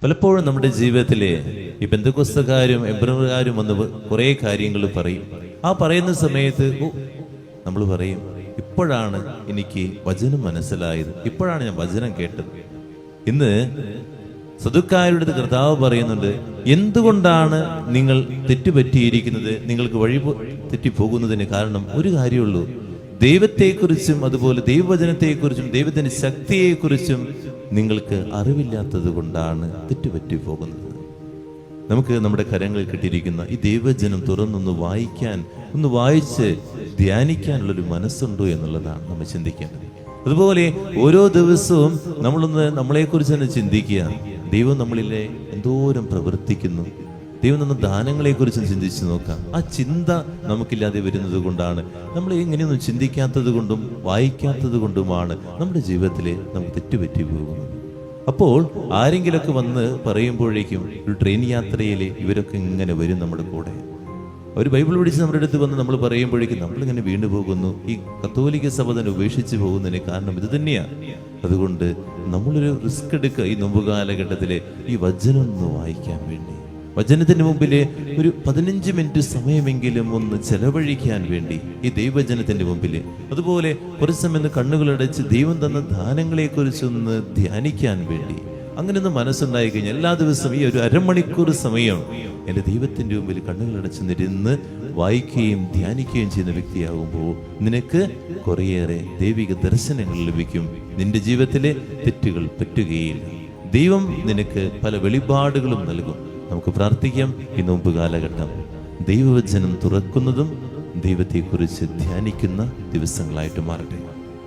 പലപ്പോഴും നമ്മുടെ ജീവിതത്തിലെ ഈ പെന്തക്കോസ്തക്കാരും എബ്രഹാരും വന്ന് കുറേ കാര്യങ്ങൾ പറയും. ആ പറയുന്ന സമയത്ത് നമ്മൾ പറയും, ഇപ്പോഴാണ് എനിക്ക് വചനം മനസ്സിലായത്, ഇപ്പോഴാണ് ഞാൻ വചനം കേട്ടത്. ഇന്ന് സദുക്കാരുടെ കർത്താവ് പറയുന്നുണ്ട്, എന്തുകൊണ്ടാണ് നിങ്ങൾ തെറ്റുപറ്റിയിരിക്കുന്നത്, നിങ്ങൾക്ക് വഴി തെറ്റിപ്പോകുന്നതിന് കാരണം ഒരു കാര്യമുള്ളൂ, ദൈവത്തെക്കുറിച്ചും അതുപോലെ ദൈവവചനത്തെക്കുറിച്ചും ദൈവത്തിന്റെ ശക്തിയെക്കുറിച്ചും നിങ്ങൾക്ക് അറിവില്ലാത്തത് കൊണ്ടാണ് തെറ്റുപറ്റി പോകുന്നത്. നമുക്ക് നമ്മുടെ കരങ്ങളിൽ കിട്ടിയിരിക്കുന്ന ഈ ദൈവവചനം തുറന്നൊന്ന് വായിക്കാൻ, ഒന്ന് വായിച്ച് ധ്യാനിക്കാനുള്ളൊരു മനസ്സുണ്ടോ എന്നുള്ളതാണ് നമ്മൾ ചിന്തിക്കേണ്ടത്. അതുപോലെ ഓരോ ദിവസവും നമ്മളെക്കുറിച്ച് തന്നെ ചിന്തിക്കുക. ദൈവം നമ്മളിലെ എന്തോരം പ്രവർത്തിക്കുന്നു, ദൈവം തന്ന ദാനങ്ങളെക്കുറിച്ചും ചിന്തിച്ച് നോക്കാം. ആ ചിന്ത നമുക്കില്ലാതെ വരുന്നത് കൊണ്ടാണ്, നമ്മൾ എങ്ങനെയൊന്നും ചിന്തിക്കാത്തത് കൊണ്ടും വായിക്കാത്തത് കൊണ്ടുമാണ് നമ്മുടെ ജീവിതത്തിൽ നമുക്ക് തെറ്റുപറ്റി പോകുന്നത്. അപ്പോൾ ആരെങ്കിലൊക്കെ വന്ന് പറയുമ്പോഴേക്കും ഒരു ട്രെയിൻ യാത്രയിൽ ഇവരൊക്കെ ഇങ്ങനെ വരും നമ്മുടെ കൂടെ. അവർ ബൈബിൾ പഠിച്ച് നമ്മുടെ അടുത്ത് വന്ന് നമ്മൾ പറയുമ്പോഴേക്കും നമ്മളിങ്ങനെ വീണ്ടു പോകുന്നു. ഈ കത്തോലിക്ക സഭ തന്നെ ഉപേക്ഷിച്ച് പോകുന്നതിന് കാരണം ഇത് തന്നെയാണ്. അതുകൊണ്ട് നമ്മളൊരു റിസ്ക് എടുക്കുക, ഈ നോമ്പ് കാലഘട്ടത്തിലെ ഈ വചനം ഒന്ന് വായിക്കാൻ വേണ്ടി, വചനത്തിന് മുമ്പിൽ ഒരു 15 മിനിറ്റ് സമയമെങ്കിലും ഒന്ന് ചെലവഴിക്കാൻ വേണ്ടി ഈ ദൈവവചനത്തിന്റെ മുമ്പിൽ. അതുപോലെ കുറച്ച് സമയം കണ്ണുകളടച്ച് ദൈവം തന്ന ദാനങ്ങളെ കുറിച്ചൊന്ന് ധ്യാനിക്കാൻ വേണ്ടി അങ്ങനെ ഒന്ന് മനസ്സുണ്ടായി കഴിഞ്ഞാൽ എല്ലാ ദിവസവും ഈ ഒരു അരമണിക്കൂർ സമയം എൻ്റെ ദൈവത്തിന്റെ മുമ്പിൽ കണ്ണുകളടച്ച് നിരുന്ന് വായിക്കുകയും ധ്യാനിക്കുകയും ചെയ്യുന്ന വ്യക്തിയാകുമ്പോൾ നിനക്ക് കുറേയേറെ ദൈവിക ദർശനങ്ങൾ ലഭിക്കും. നിന്റെ ജീവിതത്തിലെ തെറ്റുകൾ പറ്റുകയില്ല. ദൈവം നിനക്ക് പല വെളിപാടുകളും നൽകും. നമുക്ക് പ്രാർത്ഥിക്കാം, ഈ നോമ്പ് കാലഘട്ടം ദൈവവചനം തുറക്കുന്നതും ദൈവത്തെക്കുറിച്ച് ധ്യാനിക്കുന്ന ദിവസങ്ങളായിട്ട് മാറട്ടെ.